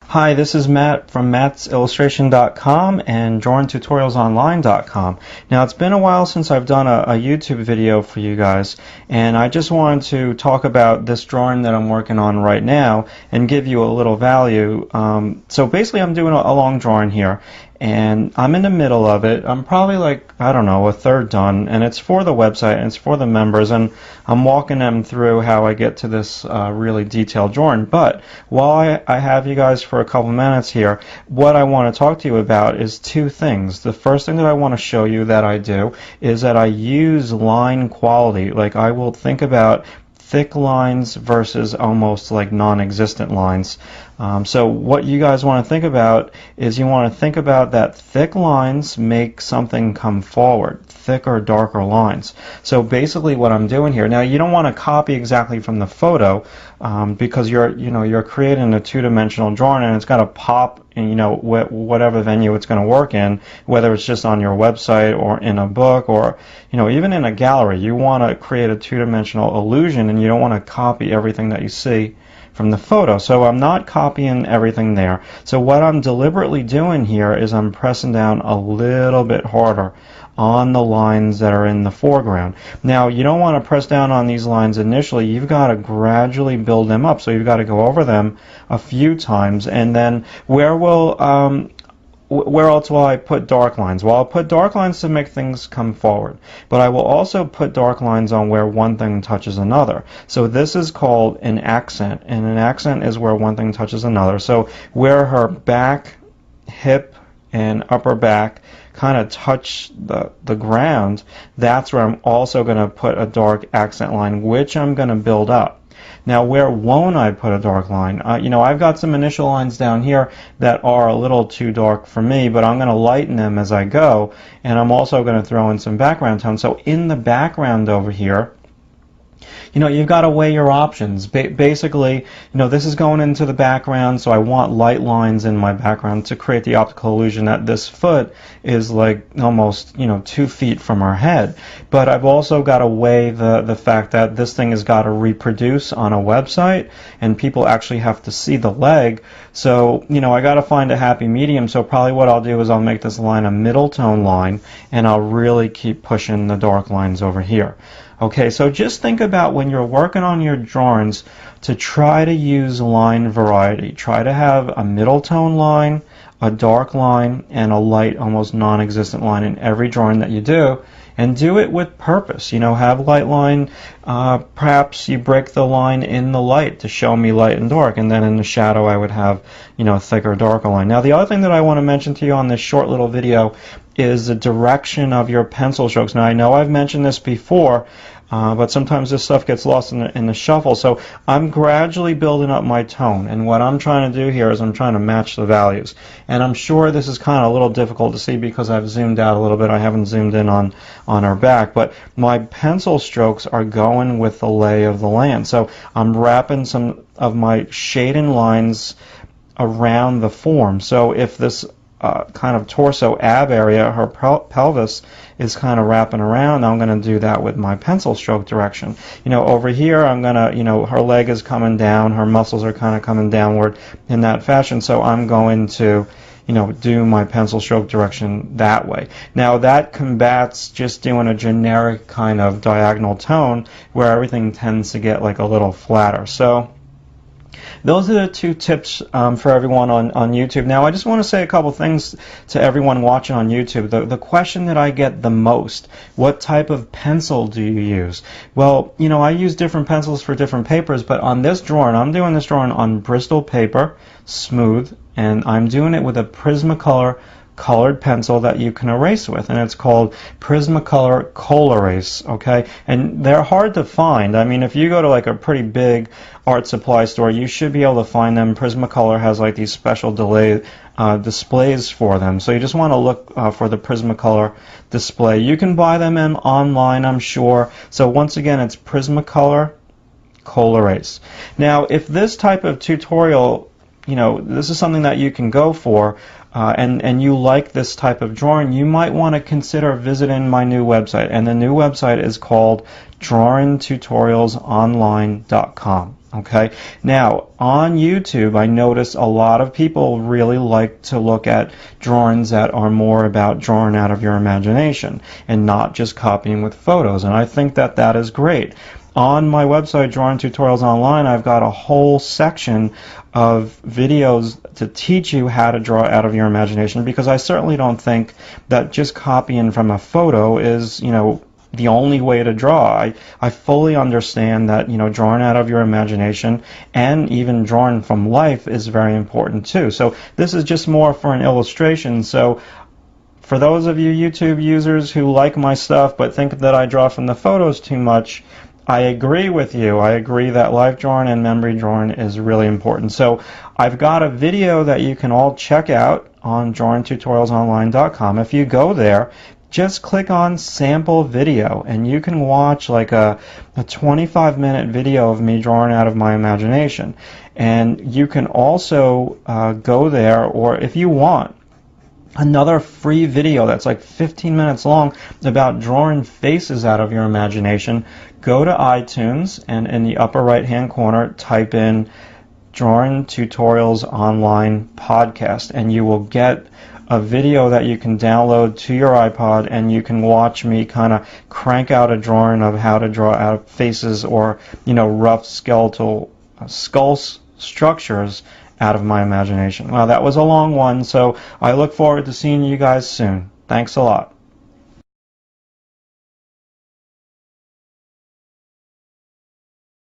Hi, this is Matt from mattsillustration.com and drawingtutorialsonline.com. Now, it's been a while since I've done a YouTube video for you guys, and I just wanted to talk about this drawing that I'm working on right now and give you a little value. So basically, I'm doing a long drawing here, and I'm in the middle of it. I'm probably like, I don't know, a third done, and it's for the website and it's for the members, and I'm walking them through how I get to this really detailed drawing. But while I have you guys for a couple minutes here, what I want to talk to you about is two things. The first thing that I want to show you that I do is that I use line quality. Like, I will think about thick lines versus almost like non-existent lines. So what you guys want to think about is you want to think about that thick lines make something come forward, thicker, darker lines. So basically what I'm doing here, now you don't want to copy exactly from the photo because you're creating a two-dimensional drawing, and it's got to pop in whatever venue it's going to work in, whether it's just on your website or in a book or even in a gallery. You want to create a two-dimensional illusion, and you don't want to copy everything that you see from the photo. So I'm not copying everything there. So what I'm deliberately doing here is I'm pressing down a little bit harder on the lines that are in the foreground. Now, you don't want to press down on these lines initially. You've got to gradually build them up. So you've got to go over them a few times, and then where else will I put dark lines? Well, I'll put dark lines to make things come forward, but I will also put dark lines on where one thing touches another. So this is called an accent, and an accent is where one thing touches another. So where her back, hip, and upper back kind of touch the ground, that's where I'm also going to put a dark accent line, which I'm going to build up. Now, where won't I put a dark line? I've got some initial lines down here that are a little too dark for me, but I'm going to lighten them as I go, and I'm also going to throw in some background tone. So in the background over here, you've got to weigh your options. Basically, this is going into the background, so I want light lines in my background to create the optical illusion that this foot is like almost, 2 feet from her head. But I've also got to weigh the fact that this thing has got to reproduce on a website, and people actually have to see the leg. So, I got to find a happy medium. So probably what I'll do is I'll make this line a middle tone line, and I'll really keep pushing the dark lines over here. Okay, so just think about when you're working on your drawings to try to use line variety. Try to have a middle tone line, a dark line, and a light, almost non-existent line in every drawing that you do, and do it with purpose. Have light line, perhaps you break the line in the light to show me light and dark, and then in the shadow I would have, thicker, darker line. Now, the other thing that I want to mention to you on this short little video is the direction of your pencil strokes. Now, I know I've mentioned this before, but sometimes this stuff gets lost in the shuffle. So I'm gradually building up my tone, and what I'm trying to do here is I'm trying to match the values. And I'm sure this is kind of a little difficult to see because I've zoomed out a little bit. I haven't zoomed in on her back, but my pencil strokes are going with the lay of the land. So I'm wrapping some of my shading lines around the form. So if this kind of torso ab area, her pelvis is kind of wrapping around, I'm going to do that with my pencil stroke direction. Over here I'm going to, her leg is coming down, her muscles are kind of coming downward in that fashion, so I'm going to do my pencil stroke direction that way. Now, that combats just doing a generic kind of diagonal tone where everything tends to get like a little flatter. So those are the two tips for everyone on YouTube. Now, I just want to say a couple things to everyone watching on YouTube. The question that I get the most, what type of pencil do you use? Well, I use different pencils for different papers, but on this drawing, I'm doing this drawing on Bristol paper, smooth, and I'm doing it with a Prismacolor colored pencil that you can erase with, and it's called Prismacolor Colorase. Okay, and they're hard to find. I mean, if you go to like a pretty big art supply store, you should be able to find them. Prismacolor has like these special displays for them, so you just want to look for the Prismacolor display. You can buy them online, I'm sure. So once again, it's Prismacolor Colorase. Now, if this type of tutorial this is something that you can go for, and you like this type of drawing, you might want to consider visiting my new website. And the new website is called drawingtutorialsonline.com. Okay. Now, on YouTube, I notice a lot of people really like to look at drawings that are more about drawing out of your imagination and not just copying with photos. And I think that that is great. On my website, Drawing Tutorials Online, I've got a whole section of videos to teach you how to draw out of your imagination, because I certainly don't think that just copying from a photo is, the only way to draw. I fully understand that, drawing out of your imagination and even drawing from life is very important too. So this is just more for an illustration. So for those of you YouTube users who like my stuff but think that I draw from the photos too much, I agree with you. I agree that life drawing and memory drawing is really important. So I've got a video that you can all check out on drawingtutorialsonline.com. If you go there, just click on sample video and you can watch like a 25-minute video of me drawing out of my imagination. And you can also go there, or if you want, another free video that's like 15 minutes long about drawing faces out of your imagination. Go to iTunes and in the upper right hand corner type in Drawing Tutorials Online Podcast, and you will get a video that you can download to your iPod, and you can watch me kind of crank out a drawing of how to draw out faces or rough skeletal skull structures out of my imagination. Well, that was a long one, so I look forward to seeing you guys soon. Thanks a lot.